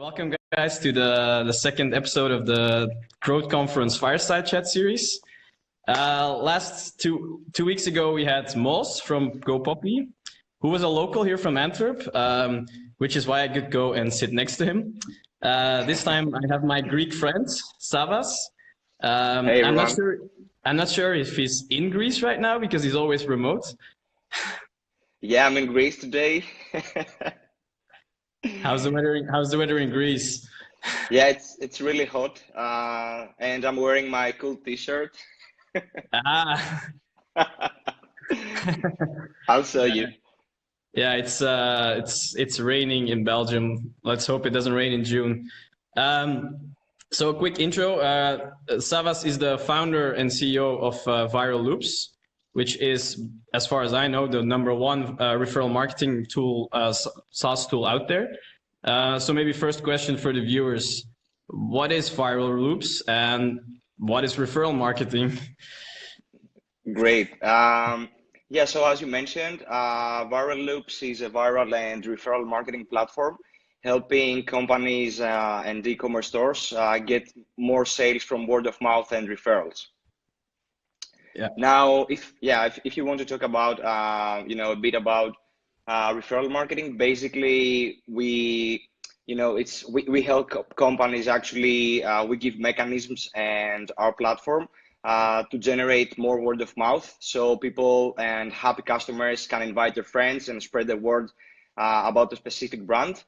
Welcome, guys, to the second episode of the Growth Conference Fireside Chat series. Last two weeks ago, we had Mos from GoPoppy, who was a local here from Antwerp, which is why I could go and sit next to him. This time, I have my Greek friend, Savvas. Hey, I'm not everyone. sure. I'm not sure if he's in Greece right now because he's always remote. Yeah, I'm in Greece today. How's the weather in Greece? Yeah, it's really hot, and I'm wearing my cool t-shirt. Ah. I'll show you. Yeah, it's raining in Belgium. Let's hope it doesn't rain in June. So a quick intro. Savvas is the founder and CEO of Viral Loops, which is, as far as I know, the #1 referral marketing tool, SaaS tool out there. So maybe first question for the viewers: what is Viral Loops and what is referral marketing? Great. Yeah, so as you mentioned, Viral Loops is a viral and referral marketing platform helping companies and e-commerce stores get more sales from word of mouth and referrals. Yeah. Now, if you want to talk about a bit about referral marketing, basically we help companies actually. We give mechanisms and our platform to generate more word of mouth, so people and happy customers can invite their friends and spread the word about a specific brand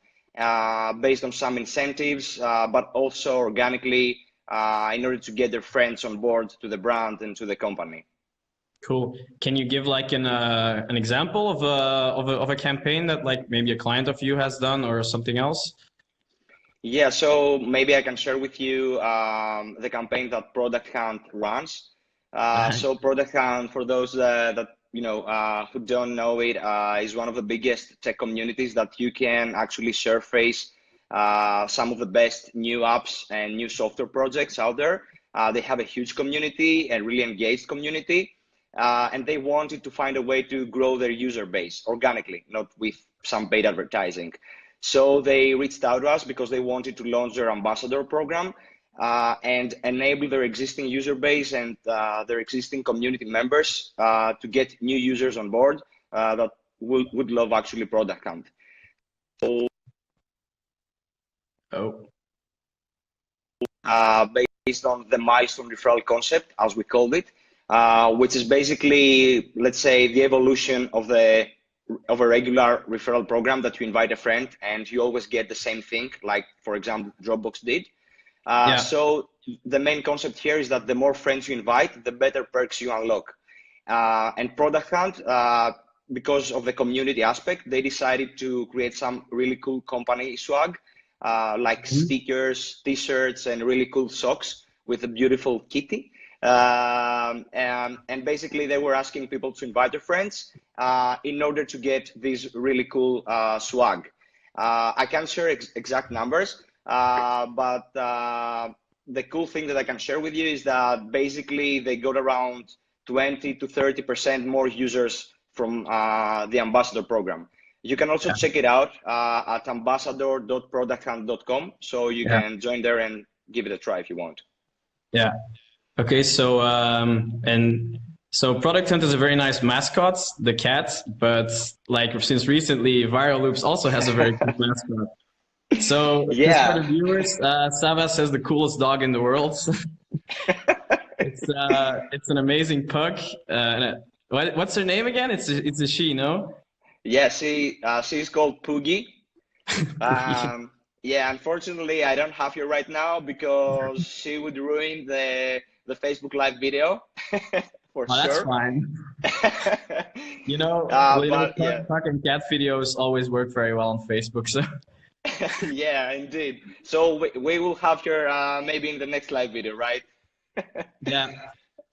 based on some incentives, but also organically in order to get their friends on board to the brand and to the company. Cool. Can you give like an example of a campaign that like maybe a client of you has done or something else? Yeah, so maybe I can share with you the campaign that Product Hunt runs. So Product Hunt, for those that who don't know it, is one of the biggest tech communities that you can actually surface some of the best new apps and new software projects out there. They have a huge community, a really engaged community, and they wanted to find a way to grow their user base organically, not with some paid advertising. So they reached out to us because they wanted to launch their ambassador program and enable their existing user base and their existing community members to get new users on board that would love actually Product Hunt. So, based on the milestone referral concept, as we called it, which is basically, let's say, the evolution of a regular referral program that you invite a friend and you always get the same thing, like, for example, Dropbox did. So the main concept here is that the more friends you invite, the better perks you unlock. And Product Hunt, because of the community aspect, they decided to create some really cool company swag, like stickers, t-shirts, and really cool socks with a beautiful kitty. And basically they were asking people to invite their friends in order to get this really cool swag. I can't share exact numbers, but the cool thing that I can share with you is that basically they got around 20 to 30% more users from the ambassador program. You can also check it out at ambassador.producthunt.com, so you can join there and give it a try if you want. Yeah. Okay, so Product Hunt is a very nice mascot, the cat, but like since recently, Viral Loops also has a very cool mascot. So just for the viewers, Savvas has the coolest dog in the world. It's an amazing pug. What's her name again? It's a she, no? Yeah, she's called Poogie. Yeah, unfortunately, I don't have her right now because she would ruin the Facebook Live video for sure. That's fine. Little pug and cat videos always work very well on Facebook. So. Yeah, indeed. So we will have her maybe in the next live video, right? Yeah.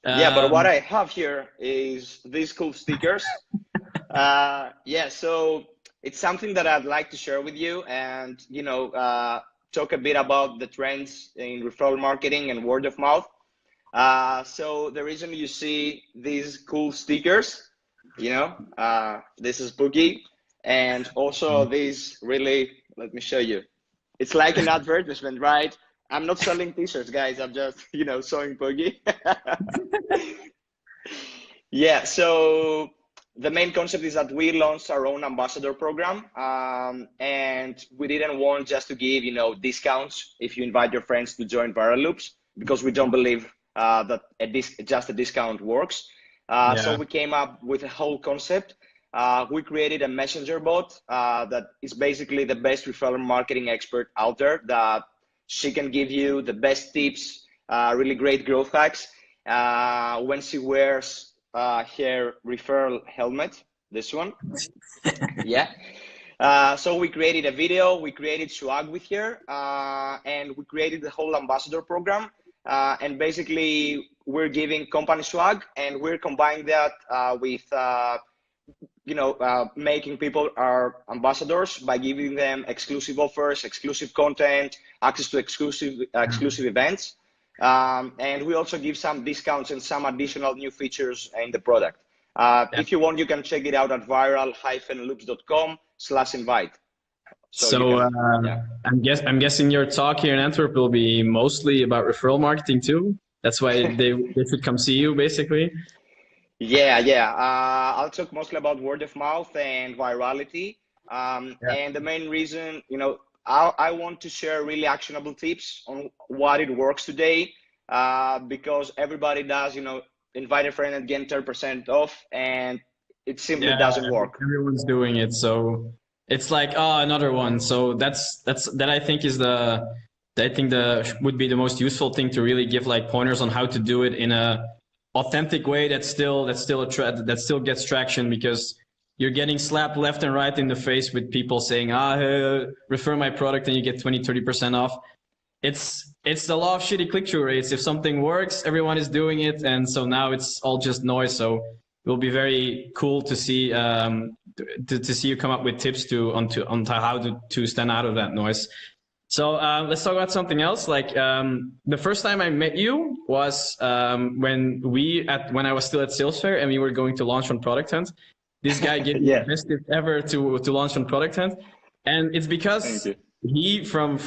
Yeah, but what I have here is these cool stickers. Yeah, so it's something that I'd like to share with you and, talk a bit about the trends in referral marketing and word of mouth. So the reason you see these cool stickers, this is Boogie, and also these really, let me show you. It's like an advertisement, right? I'm not selling t-shirts, guys. I'm just, sewing Poggy. Yeah, so the main concept is that we launched our own ambassador program, and we didn't want just to give, discounts if you invite your friends to join Viral Loops, because we don't believe that just a discount works. So we came up with a whole concept. We created a messenger bot that is basically the best referral marketing expert out there, that she can give you the best tips, really great growth hacks when she wears her referral helmet, this one. Yeah. So we created a video, we created swag with her, and we created the whole ambassador program. And basically, we're giving company swag, and we're combining that with making people our ambassadors by giving them exclusive offers, exclusive content, access to exclusive events. And we also give some discounts and some additional new features in the product. If you want, you can check it out at viral-loops.com/invite. I'm guessing your talk here in Antwerp will be mostly about referral marketing too. That's why they should come see you, basically. Yeah. I'll talk mostly about word of mouth and virality. And the main reason, I want to share really actionable tips on what it works today, because everybody does, invite a friend and get 10% off, and it simply doesn't work. Everyone's doing it, so it's like, oh, another one. So that I think would be the most useful thing, to really give like pointers on how to do it in a authentic way that still gets traction, because you're getting slapped left and right in the face with people saying, refer my product and you get 20-30% off. It's the law of shitty click-through rates. If something works, everyone is doing it, and so now it's all just noise. So it will be very cool to see to see you come up with tips on how to stand out of that noise. So let's talk about something else. Like the first time I met you was when I was still at Sales Fair, and we were going to launch on Product Hunt. This guy gave me the best tip ever to launch on Product Hunt, and it's because he from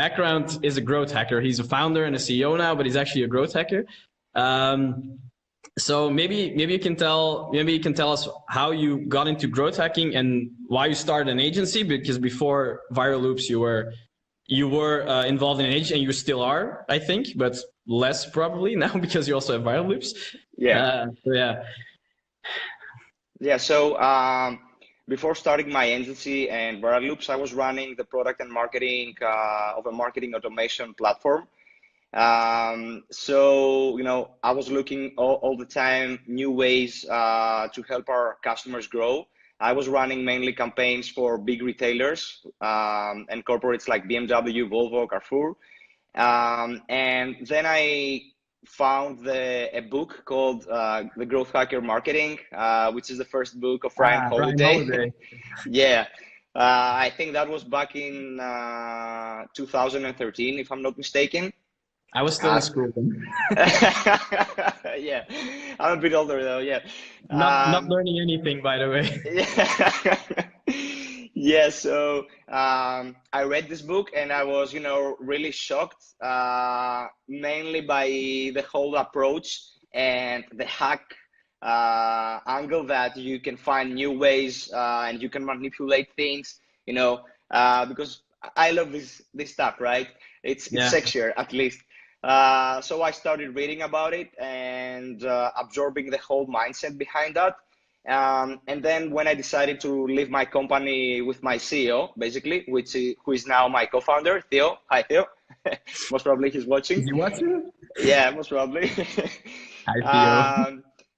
background is a growth hacker. He's a founder and a CEO now, but he's actually a growth hacker. So maybe you can tell us how you got into growth hacking and why you started an agency, because before Viral Loops you were involved in an agency, and you still are, I think, but less probably now because you also have Viral Loops. So before starting my agency and Viral Loops, I was running the product and marketing of a marketing automation platform. So I was looking all the time new ways to help our customers grow. I was running mainly campaigns for big retailers and corporates like BMW, Volvo, Carrefour. And then I found a book called The Growth Hacker Marketing, which is the first book of Ryan Holiday. I think that was back in 2013, if I'm not mistaken. I was still in school. Yeah, I'm a bit older though. Yeah, not learning anything, by the way. So I read this book, and I was, really shocked, mainly by the whole approach and the hack angle, that you can find new ways and you can manipulate things, because I love this stuff, right? It's sexier, at least. So I started reading about it and absorbing the whole mindset behind that. And then when I decided to leave my company with my CEO, basically, who is now my co-founder, Theo. Hi, Theo. Most probably he's watching. Is he watching? Yeah, most probably. Hi,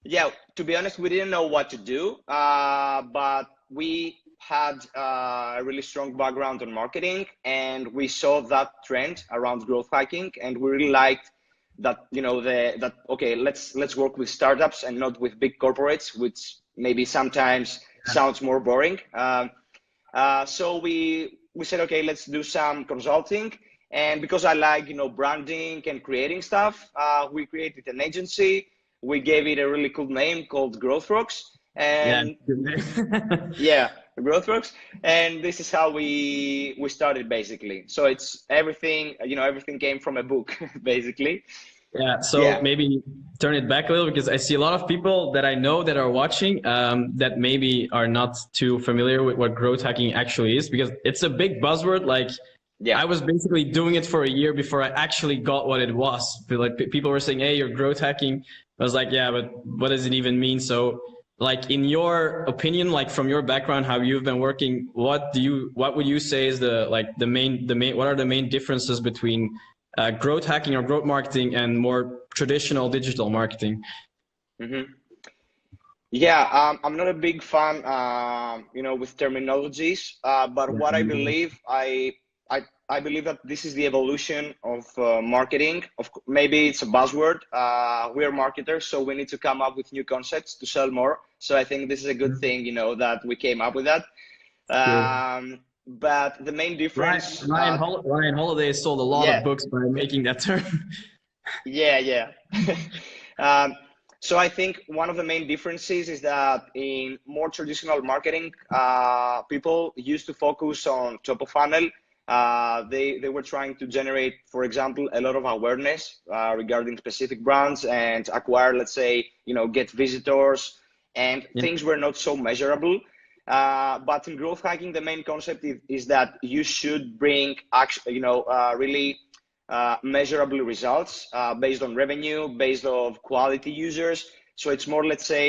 Theo. To be honest, we didn't know what to do, but we had a really strong background on marketing, and we saw that trend around growth hacking, and we really liked that, okay, let's work with startups and not with big corporates, which maybe sometimes sounds more boring. So we said, okay, let's do some consulting. And because I like, branding and creating stuff, we created an agency. We gave it a really cool name called GrowthRocks. And GrowthRocks, and this is how we started basically. So it's everything, everything came from a book basically. Yeah, so Yeah. maybe turn it back a little, because I see a lot of people that I know that are watching that maybe are not too familiar with what growth hacking actually is, because it's a big buzzword. Like, Yeah. I was basically doing it for a year before I actually got what it was. Like, people were saying, "Hey, you're growth hacking." I was like, "Yeah, but what does it even mean?" So, like, in your opinion, like from your background, how you've been working, what would you say is the main what are the main differences between growth hacking or growth marketing and more traditional digital marketing? Mm-hmm. Yeah, I'm not a big fan, with terminologies, but what I believe, I believe that this is the evolution of marketing. Maybe it's a buzzword. We are marketers, so we need to come up with new concepts to sell more. So I think this is a good thing, that we came up with that. True. But the main difference, Ryan Holiday sold a lot yeah, of books by making that term. yeah. um, so I think one of the main differences is that in more traditional marketing, people used to focus on top of funnel. They were trying to generate, for example, a lot of awareness regarding specific brands and acquire, let's say, get visitors, and Yeah. things were not so measurable. But in growth hacking, the main concept is that you should bring really measurable results based on revenue, based on quality users. So it's more, let's say,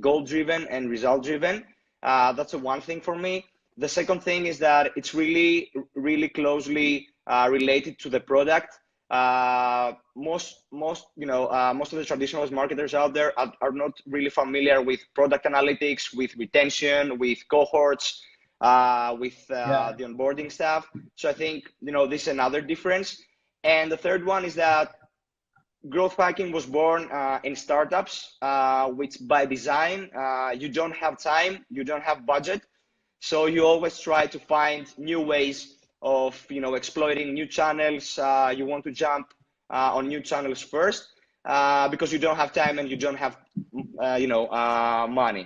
goal driven and result driven. That's the one thing for me. The second thing is that it's really, really closely related to the product. Most of the traditional marketers out there are not really familiar with product analytics, with retention, with cohorts, with Yeah. the onboarding stuff. So I think this is another difference. And the third one is that growth hacking was born in startups, which by design, you don't have time, you don't have budget. So you always try to find new ways of, exploiting new channels. You want to jump on new channels first because you don't have time and you don't have, money.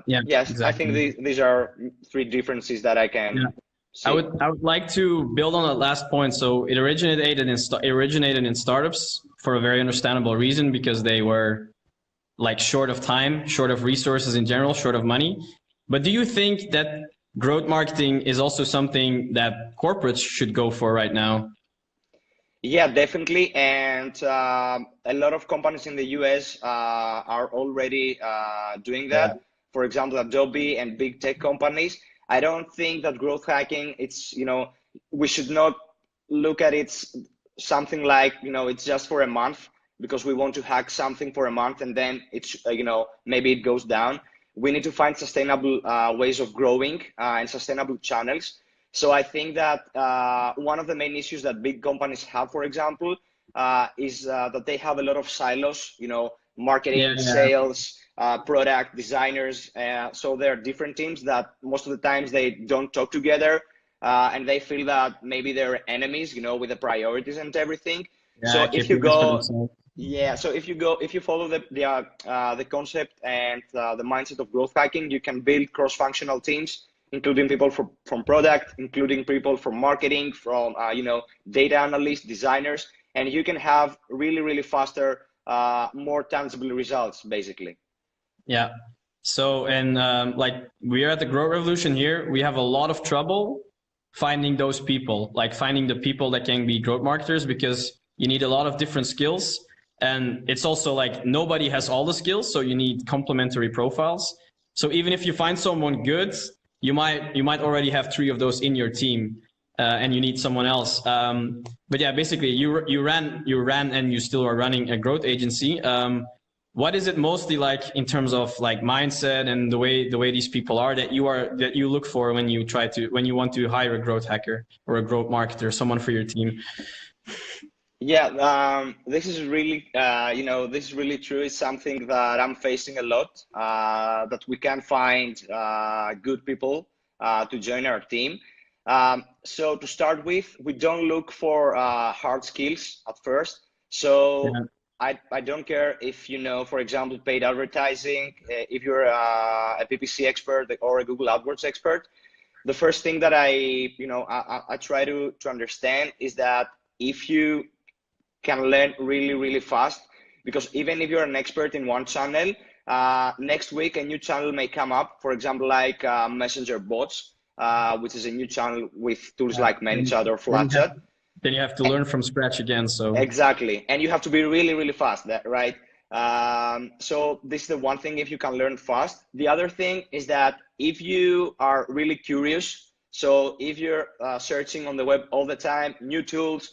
Yeah, Yes, I think exactly. these are three differences that I Yeah. can I see. would like to build on that last point. So it originated in startups for a very understandable reason, because they were like short of time, short of resources in general, short of money. But do you think that growth marketing is also something that corporates should go for right now? Yeah, definitely. And a lot of companies in the US are already doing Yeah. that. For example, Adobe and big tech companies. I don't think that growth hacking, we should not look at it something like, it's just for a month because we want to hack something for a month and then maybe it goes down. We need to find sustainable ways of growing and sustainable channels. So I think that one of the main issues that big companies have, for example, is that they have a lot of silos, Yeah, marketing, yeah, sales, product, designers. So there are different teams that most of the times they don't talk together, and they feel that maybe they're enemies, with the priorities and everything. yeah. So if you KPIs for go, themselves. yeah, so if you follow the concept and the mindset of growth hacking, you can build cross-functional teams, including people from product, including people from marketing, from data analysts, designers, and you can have really, really faster, more tangible results, basically. Yeah. So, and like, we are at the Grow Revolution here. We have a lot of trouble finding those people, like finding the people that can be growth marketers, because you need a lot of different skills. And it's also like nobody has all the skills, so you need complementary profiles. So even if you find someone good, you might already have three of those in your team, and you need someone else. But yeah, basically, you ran, and you still are running a growth agency. What is it mostly like in terms of like mindset and the way these people are that you look for when you want to hire a growth hacker or a growth marketer, someone for your team? Yeah, this is really, this is really true. It's something that I'm facing a lot, that we can find good people to join our team. So to start with, we don't look for hard skills at first. So Yeah. I don't care if you know, for example, paid advertising, if you're a PPC expert or a Google AdWords expert. The first thing that I try to understand is that if you can learn really, really fast, because even if you're an expert in one channel, next week a new channel may come up, for example, like Messenger bots, which is a new channel with tools like ManyChat or FlatChat. Then you have to learn from scratch again. So exactly, and you have to be really, really fast, right? So this is the one thing, if you can learn fast. The other thing is that if you are really curious, so if you're searching on the web all the time, new tools,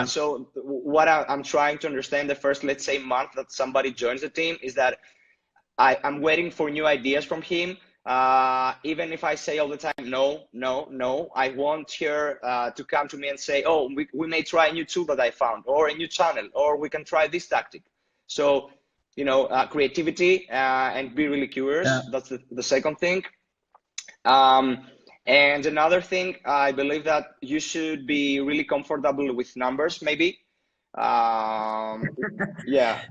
so what I'm trying to understand the first, let's say, month that somebody joins the team is that I'm waiting for new ideas from him. Even if I say all the time, no, I want her to come to me and say, oh, we may try a new tool that I found, or a new channel, or we can try this tactic. So, creativity and be really curious. That's the second thing. And another thing, I believe that you should be really comfortable with numbers, maybe. Yeah.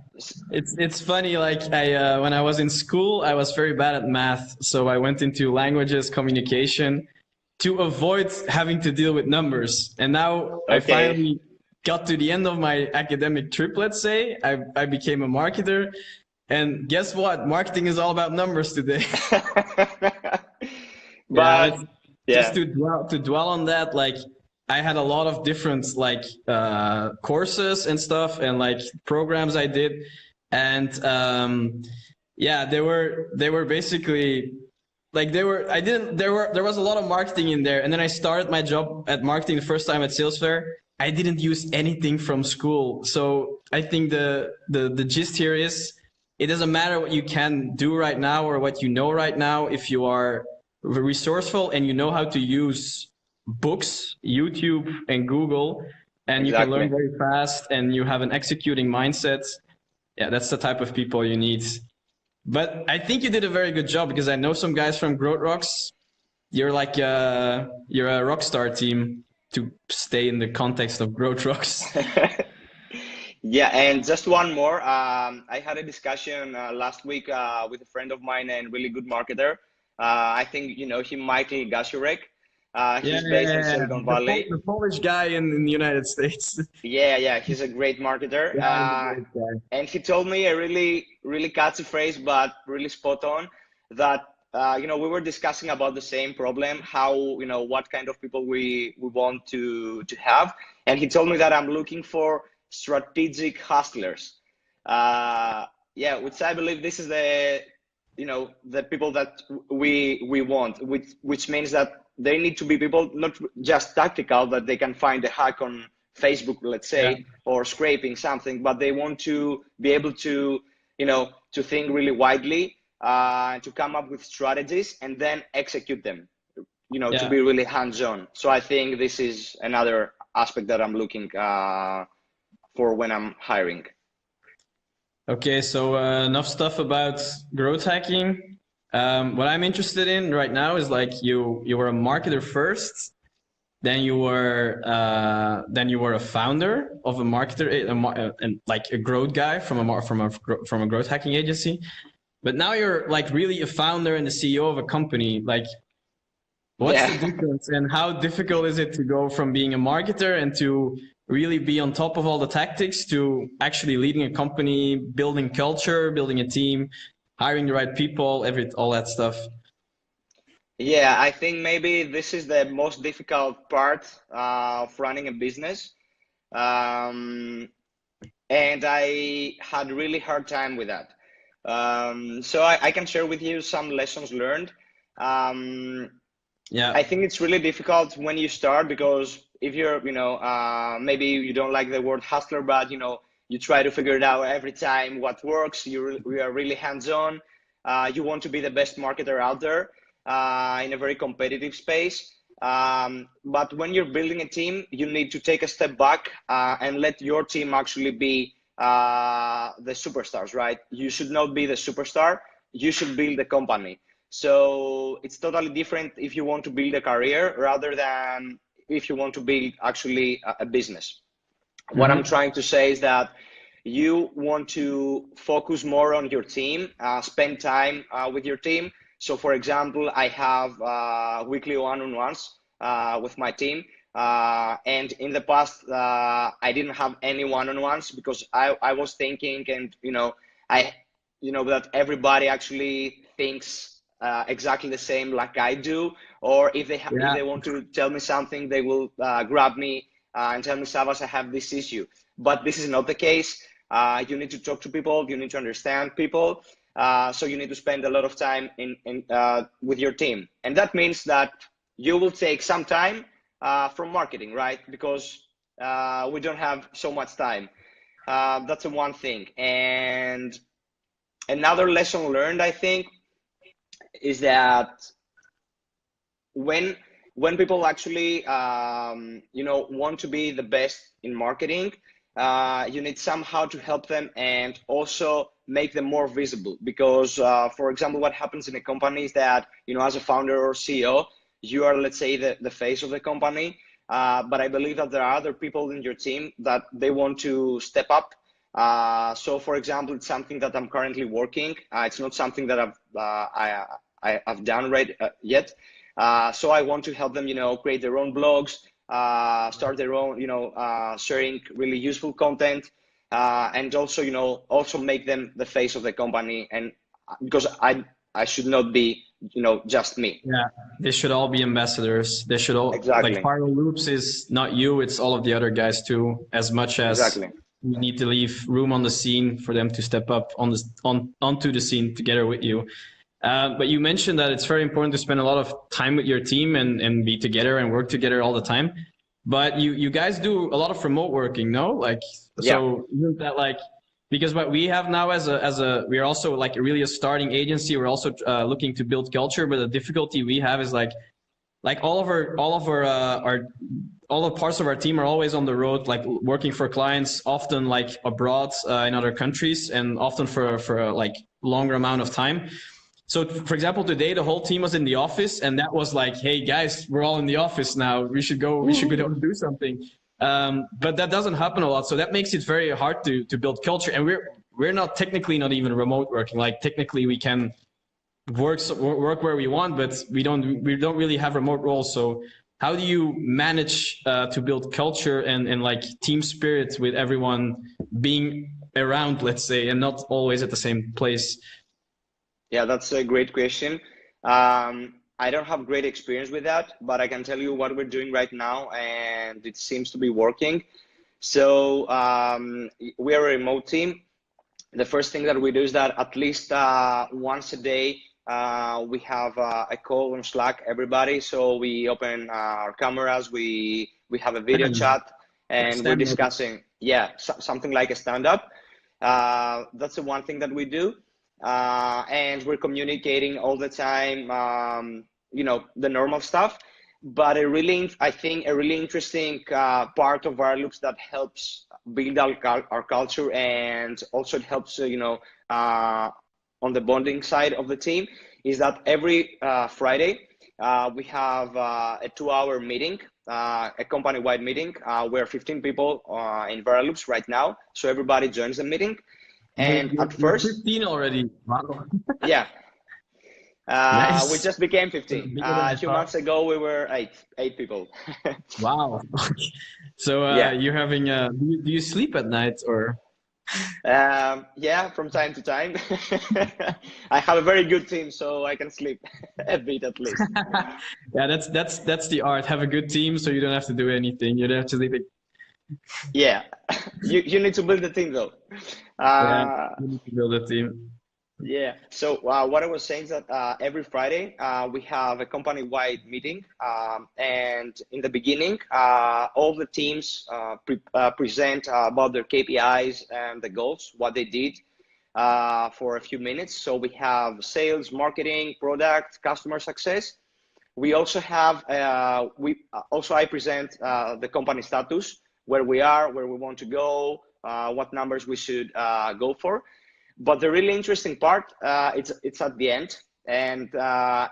It's funny, like when I was in school, I was very bad at math, so I went into languages communication to avoid having to deal with numbers. And now I finally got to the end of my academic trip, let's say. I became a marketer, and guess what? Marketing is all about numbers today. But just to dwell on that, like, I had a lot of different courses and stuff, and like programs I did, and they were basically like there was a lot of marketing in there. And then I started my job at marketing the first time at Sales Fair. I didn't use anything from school, so I think the gist here is it doesn't matter what you can do right now or what you know right now. If you are resourceful and you know how to use books, YouTube, and Google, and you can learn very fast, and you have an executing mindset, that's the type of people you need. But I think you did a very good job, because I know some guys from GrowthRocks. You're like you're a rock star team, to stay in the context of GrowthRocks. Yeah, and just one more. I had a discussion last week with a friend of mine and really good marketer. I think you know him, Michael Gasiorek. He's based in Silicon Valley. The Polish guy in the United States. Yeah, he's a great marketer. He's a great guy. And he told me a really, really catchy phrase, but really spot on, that we were discussing about the same problem, how, what kind of people we want to have. And he told me that I'm looking for strategic hustlers. Which I believe this is the people that we want, which means that they need to be people not just tactical, that they can find a hack on Facebook, let's say, or scraping something, but they want to be able to, to think really widely, to come up with strategies and then execute them, to be really hands-on. So I think this is another aspect that I'm looking for when I'm hiring. Okay, so enough stuff about growth hacking. What I'm interested in right now is, like, you were a marketer first, then you were a founder of a marketer, and like a growth guy from a growth hacking agency. But now you're like really a founder and the CEO of a company. Like, what's the difference, and how difficult is it to go from being a marketer and to really be on top of all the tactics to actually leading a company, building culture, building a team, hiring the right people, all that stuff? Yeah, I think maybe this is the most difficult part of running a business. And I had a really hard time with that. So I can share with you some lessons learned. I think it's really difficult when you start, because if you're, maybe you don't like the word hustler, but, you try to figure it out every time what works. You are really hands-on. You want to be the best marketer out there in a very competitive space. But when you're building a team, you need to take a step back and let your team actually be the superstars, right? You should not be the superstar. You should build the company. So it's totally different if you want to build a career rather than if you want to build actually a business. What I'm trying to say is that you want to focus more on your team, spend time with your team. So for example, I have weekly one-on-ones with my team. And in the past, I didn't have any one-on-ones because I was thinking, and that everybody actually thinks exactly the same like I do. Or if they want to tell me something, they will grab me and tell me, Savvas, I have this issue. But this is not the case. You need to talk to people. You need to understand people. So you need to spend a lot of time with your team. And that means that you will take some time from marketing, right? Because we don't have so much time. That's the one thing. And another lesson learned, I think, is that when people actually want to be the best in marketing, you need somehow to help them and also make them more visible. Because for example, what happens in a company is that as a founder or CEO, you are, let's say, the face of the company, but I believe that there are other people in your team that they want to step up. So for example, it's something that I'm currently working. It's not something that I've done yet. So I want to help them, create their own blogs, start their own, sharing really useful content, and also, also make them the face of the company. And because I should not be, just me. Yeah, they should all be ambassadors. They should all, exactly. Like Viral Loops is not you, it's all of the other guys too, as much as exactly. You need to leave room on the scene for them to step up onto the scene together with you. But you mentioned that it's very important to spend a lot of time with your team and be together and work together all the time. But you guys do a lot of remote working, no? So isn't that because what we have now we are also really a starting agency. We're also looking to build culture, but the difficulty we have is all the parts of our team are always on the road, working for clients, often abroad in other countries, and often for a longer amount of time. So for example, today the whole team was in the office, and that was hey guys, we're all in the office now. We should go do something. But that doesn't happen a lot. So that makes it very hard to build culture. And we're not technically not even remote working. Technically we can work where we want, but we don't really have remote roles. So how do you manage to build culture and team spirit with everyone being around, let's say, and not always at the same place? Yeah, that's a great question. I don't have great experience with that, but I can tell you what we're doing right now, and it seems to be working. So we are a remote team. The first thing that we do is that at least once a day, we have a call on Slack, everybody. So we open our cameras, we have a video chat, and we're discussing, something like a stand-up. That's the one thing that we do. And we're communicating all the time, the normal stuff. But I think a really interesting part of our loops that helps build our culture, and also it helps, on the bonding side of the team, is that every Friday we have a 2-hour meeting, a company-wide meeting. We're 15 people in Loops right now, so everybody joins the meeting. And at first, 15 already. Wow. Yeah. Nice. We just became 15. A few months ago, we were eight people. Wow. So you're having do you sleep at night or? Yeah, from time to time. I have a very good team, so I can sleep a bit at least. Yeah, that's the art. Have a good team, so you don't have to do anything. You don't have to sleep. Yeah, you need to build the team though. Yeah, you need to build a team. Yeah. So what I was saying is that every Friday we have a company-wide meeting, and in the beginning, all the teams present about their KPIs and the goals, what they did for a few minutes. So we have sales, marketing, product, customer success. We also have I present the company status, where we are, where we want to go, what numbers we should go for. But the really interesting part, it's at the end. And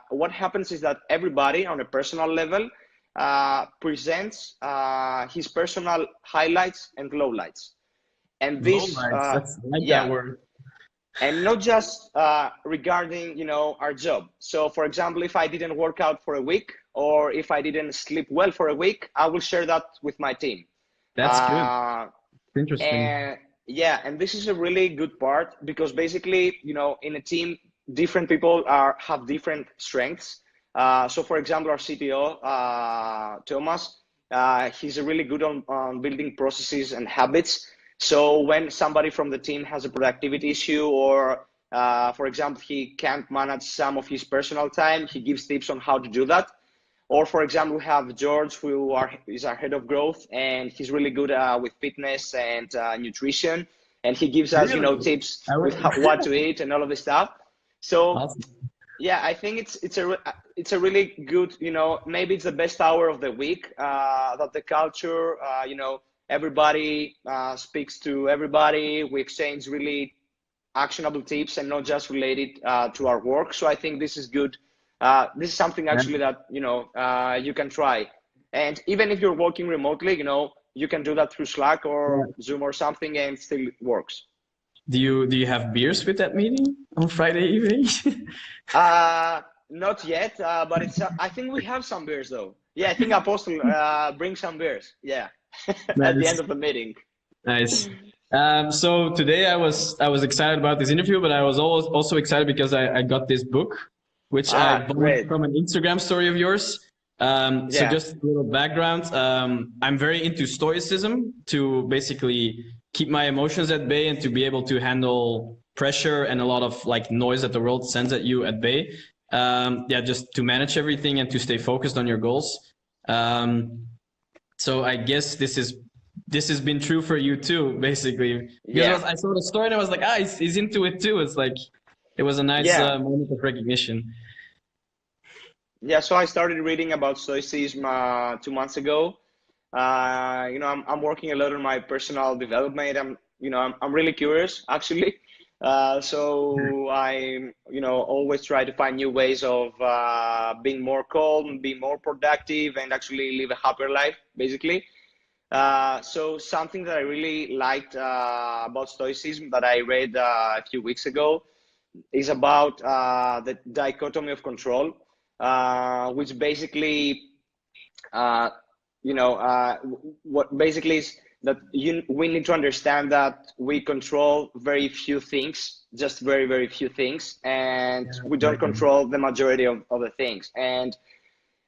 what happens is that everybody on a personal level presents his personal highlights and lowlights. And Low this, lights. That's I like that yeah, word. and not just regarding our job. So for example, if I didn't work out for a week, or if I didn't sleep well for a week, I will share that with my team. That's good. uh, Interesting. and yeah, and this is a really good part, because basically, in a team, different people have different strengths. So for example, our CTO, Thomas, he's really good on building processes and habits. So when somebody from the team has a productivity issue, or for example, he can't manage some of his personal time, he gives tips on how to do that. Or for example, we have George, is our head of growth, and he's really good with fitness and nutrition, and he gives us, Really? tips I with would. what to eat and all of this stuff. So Awesome. yeah, I think it's a really good, maybe it's the best hour of the week, that the culture, everybody speaks to everybody. We exchange really actionable tips and not just related to our work. So I think this is good. This is something Yeah. actually that you can try. And even if you're working remotely, you can do that through Slack or Yeah. Zoom or something, and it still works. Do you have beers with that meeting on Friday evening? Not yet, but I think we have some beers though. Yeah, I think Apostle bring some beers. Yeah, at the end Nice. of the meeting. Nice. So today I was excited about this interview, but I was also excited because I got this book, which I bought Great. from an Instagram story of yours. So Yeah, just a little background. I'm very into stoicism to basically keep my emotions at bay and to be able to handle pressure and a lot of like noise that the world sends at you at bay. Yeah, just to manage everything and to stay focused on your goals. So I guess this has been true for you too, basically. Because yeah, I saw the story and I was like, he's into it too. It's like it was a nice yeah. moment of recognition. Yeah, so I started reading about Stoicism 2 months ago. I'm working a lot on my personal development. I'm really curious actually. So I, always try to find new ways of being more calm, being more productive, and actually live a happier life, basically. So something that I really liked about Stoicism that I read a few weeks ago is about the dichotomy of control, which basically, uh, what basically is that we need to understand that we control very few things, just very, very few things, and Yeah, we don't exactly. control the majority of the things. And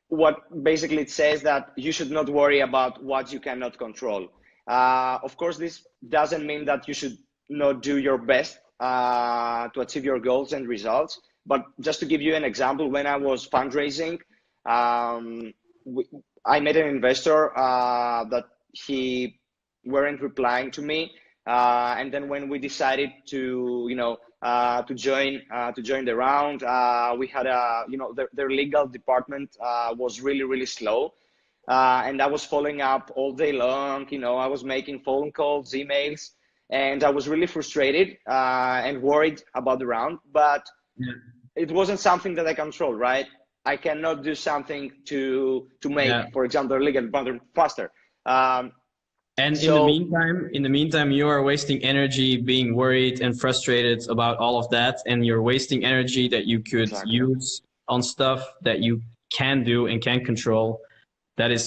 what basically it says that you should not worry about what you cannot control. Of course, this doesn't mean that you should not do your best to achieve your goals and results. But just to give you an example, when I was fundraising, um, I met an investor that he weren't replying to me, and then when we decided to, to join the round, we had their legal department was really, really slow, and I was following up all day long. I was making phone calls, emails, and I was really frustrated and worried about the round, but Yeah. it wasn't something that I controlled, right? I cannot do something to Yeah. make, for example, the legal department faster. Um, And so in the meantime, you are wasting energy being worried and frustrated about all of that, and you're wasting energy that you could exactly. use on stuff that you can do and can control. That is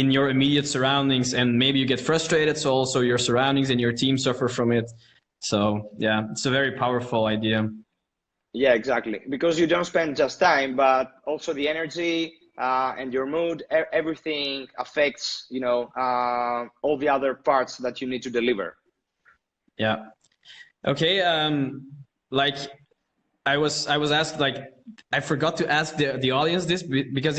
in your immediate surroundings, and maybe you get frustrated, so also your surroundings and your team suffer from it. So yeah, it's a very powerful idea. Yeah, exactly. Because you don't spend just time, but also the energy and your mood. Everything affects, all the other parts that you need to deliver. Yeah. Okay. Like I was asked, like I forgot to ask the audience this because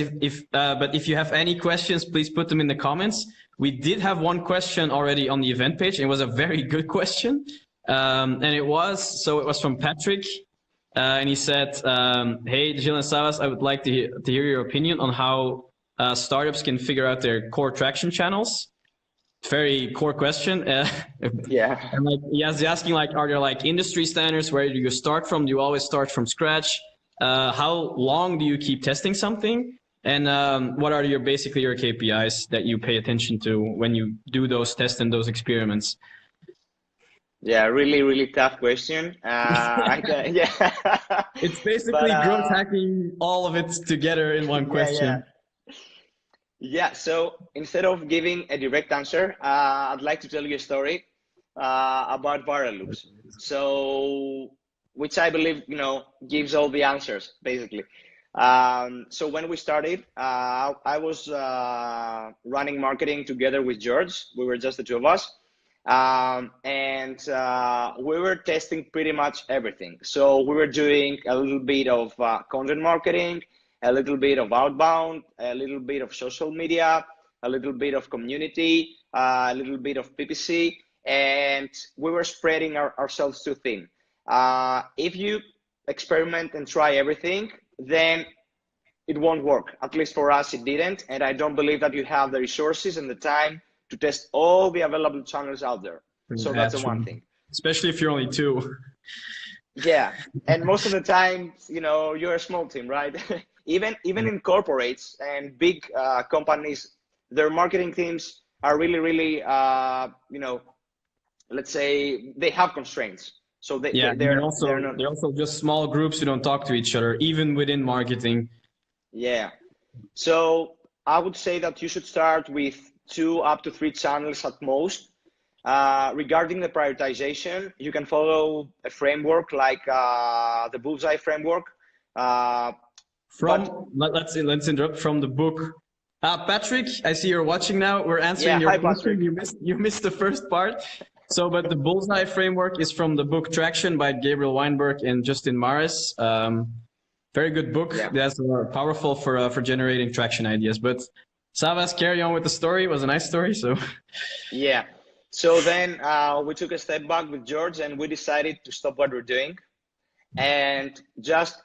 but if you have any questions, please put them in the comments. We did have one question already on the event page. It was a very good question, and it was from Patrick, and he said, "Hey, Jill and Savas, I would like to hear your opinion on how startups can figure out their core traction channels." Very core question. Yeah. And like he's asking, like, are there like industry standards? Where do you start from? Do you always start from scratch? How long do you keep testing something? And what are basically your KPIs that you pay attention to when you do those tests and those experiments? Yeah, really, really tough question. Yeah, It's but basically growth hacking all of it together in one yeah, yeah, question. yeah. So instead of giving a direct answer, I'd like to tell you a story about viral loops. So, which I believe, gives all the answers basically. So when we started, I was running marketing together with George. We were just the two of us. And we were testing pretty much everything. So we were doing a little bit of content marketing, a little bit of outbound, a little bit of social media, a little bit of community, a little bit of PPC, and we were spreading ourselves too thin. If you experiment and try everything, then it won't work. At least for us, it didn't. And I don't believe that you have the resources and the time to test all the available channels out there. So that's the one thing. Especially if you're only two. Yeah, and most of the time, you're a small team, right? even in corporates and big companies, their marketing teams are really, really, let's say they have constraints. So they're not. They're also just small groups who don't talk to each other, even within marketing. Yeah. So I would say that you should start with 2 up to 3 channels at most. Regarding the prioritization, you can follow a framework like the Bullseye framework. Let's interrupt from the book. Patrick, I see you're watching now. We're answering your question. You missed the first part. So, but the Bullseye framework is from the book Traction by Gabriel Weinberg and Justin Mares. Very good book. Yeah. That's powerful for generating traction ideas. But Savvas, carry on with the story. It was a nice story. So yeah. So then we took a step back with George and we decided to stop what we're doing and just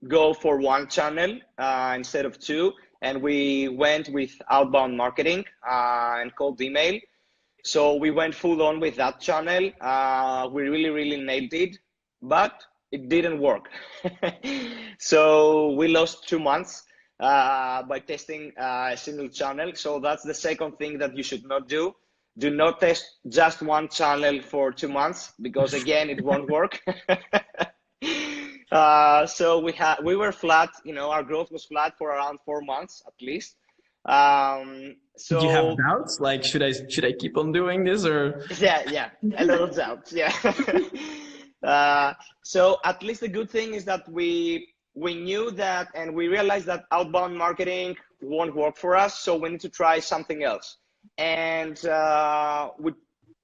go for 1 channel instead of 2. And we went with outbound marketing and cold email. So we went full on with that channel. We really, really nailed it, but it didn't work. So we lost 2 months by testing a single channel. So that's the second thing that you should not do. Do not test just 1 channel for 2 months because again, it won't work. So we were flat, our growth was flat for around 4 months at least. So do you have doubts? Like, should I keep on doing this or? Yeah, a lot of doubts. Yeah. So at least the good thing is that we knew that and we realized that outbound marketing won't work for us. So we need to try something else. And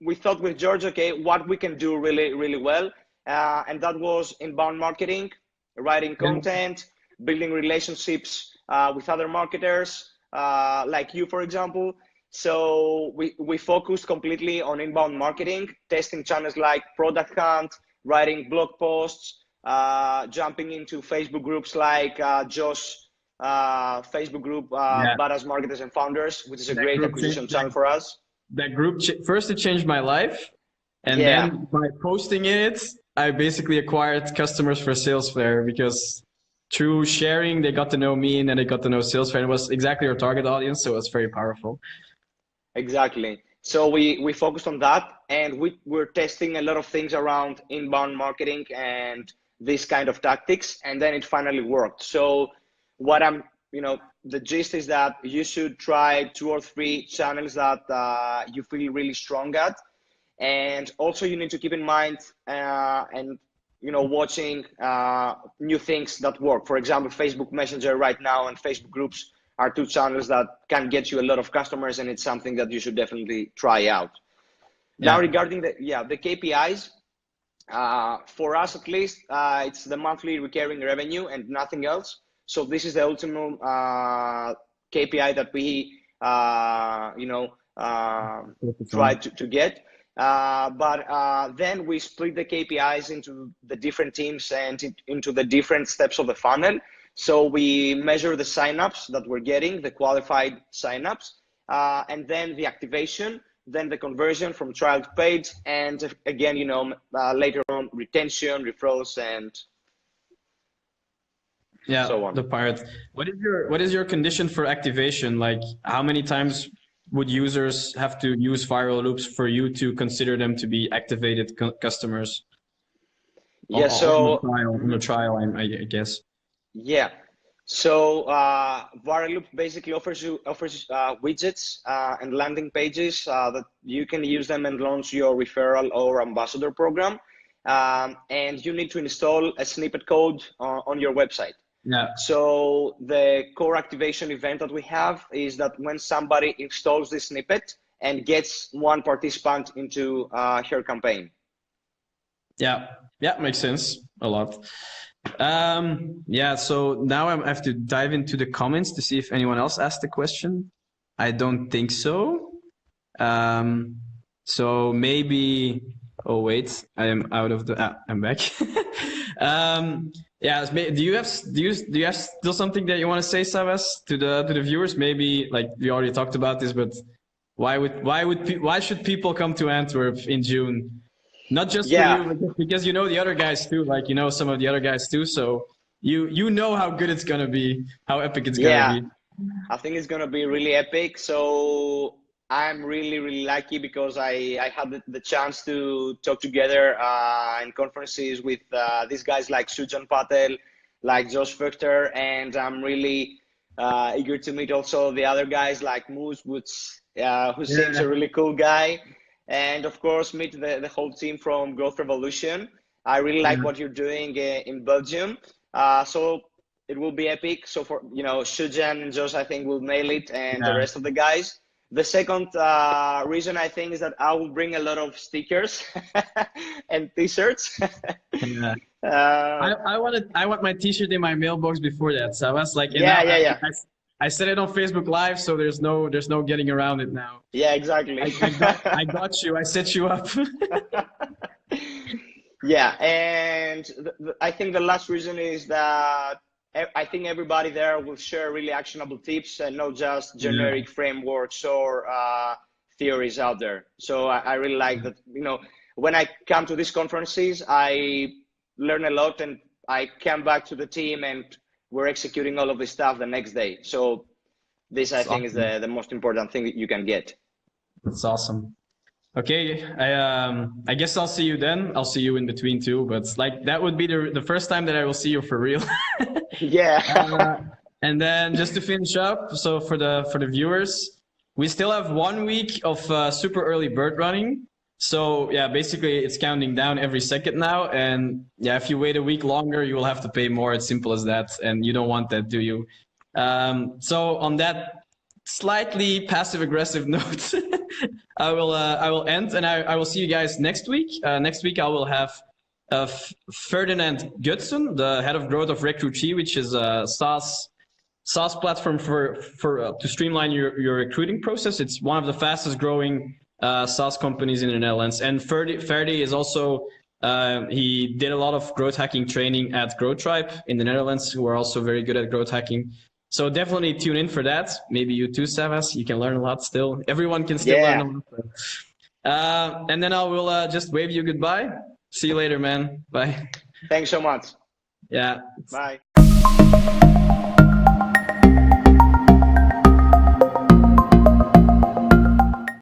we thought with George, okay, what we can do really, really well. And that was inbound marketing, writing content, building relationships with other marketers, like you, for example. So we focused completely on inbound marketing, testing channels like Product Hunt, writing blog posts, jumping into Facebook groups like Josh Facebook group, Badass Marketers and Founders, which is a great acquisition channel for us. That group, first it changed my life. And then by posting it, I basically acquired customers for Salesflare because through sharing, they got to know me and then they got to know Salesflare. It was exactly our target audience, so it was very powerful. Exactly. So we focused on that and we're testing a lot of things around inbound marketing and this kind of tactics, and then it finally worked. So what the gist is that you should try 2 or 3 channels that you feel really strong at. And also you need to keep in mind and watching new things that work. For example, Facebook Messenger right now and Facebook groups are 2 channels that can get you a lot of customers, and it's something that you should definitely try out. Now regarding the KPIs, for us at least, it's the monthly recurring revenue and nothing else. So this is the ultimate KPI that we try to get. But then we split the KPIs into the different teams and into the different steps of the funnel. So we measure the signups that we're getting, the qualified signups, and then the activation, then the conversion from trial to paid, and again, later on retention, referrals, and so on. The part. What is your condition for activation? Like, how many times would users have to use viral loops for you to consider them to be activated customers? Yeah, so on the trial, I guess. yeah. So viral loop basically offers widgets and landing pages that you can use them and launch your referral or ambassador program. And you need to install a snippet code on your website. Yeah. So the core activation event that we have is that when somebody installs this snippet and gets one participant into her campaign. Yeah, makes sense a lot. Yeah, so now I have to dive into the comments to see if anyone else asked the question. I don't think so. So maybe, oh wait, I am out of the, I'm back. Yeah, do you have still something that you want to say, Savvas, to the viewers? Maybe like we already talked about this, but why should people come to Antwerp in June? Not just for you, because you know the other guys too, like you know some of the other guys too, so you know how good it's gonna be, how epic it's gonna be. I think it's gonna be really epic. So I'm really lucky because I had the chance to talk together in conferences with these guys like Sujan Patel, like Josh Fuchter, and I'm really eager to meet also the other guys like Moose, who seems a really cool guy, and of course meet the whole team from Growth Revolution. I really like what you're doing in Belgium, so it will be epic. So for Sujan and Josh, I think will nail it, and the rest of the guys. The second reason I think is that I will bring a lot of stickers and t-shirts. I want my t-shirt in my mailbox before that. So I was like, I said it on Facebook Live, so there's no getting around it now. Yeah, exactly. I got you. I set you up. Yeah, and I think the last reason is that I think everybody there will share really actionable tips and not just generic frameworks or theories out there. So I really like that, when I come to these conferences, I learn a lot and I come back to the team and we're executing all of this stuff the next day. So this, I think, is the most important thing that you can get. That's awesome. Okay, I guess I'll see you then. I'll see you in between too, but like that would be the first time that I will see you for real. Yeah. And then just to finish up, so for the viewers, we still have 1 week of super early bird running. So yeah, basically it's counting down every second now. And yeah, if you wait a week longer, you will have to pay more. It's simple as that. And you don't want that, do you? So on that slightly passive aggressive note, I will end, and I will see you guys next week. Next week I will have Ferdinand Gutsen, the head of growth of Recruitee, which is a SaaS platform for to streamline your recruiting process. It's one of the fastest growing SaaS companies in the Netherlands. And Ferdy is also he did a lot of growth hacking training at GrowthTribe in the Netherlands, who are also very good at growth hacking. So definitely tune in for that. Maybe you too, Savvas. You can learn a lot still. Everyone can still learn a lot. And then I will just wave you goodbye. See you later, man. Bye. Thanks so much. Yeah. Bye.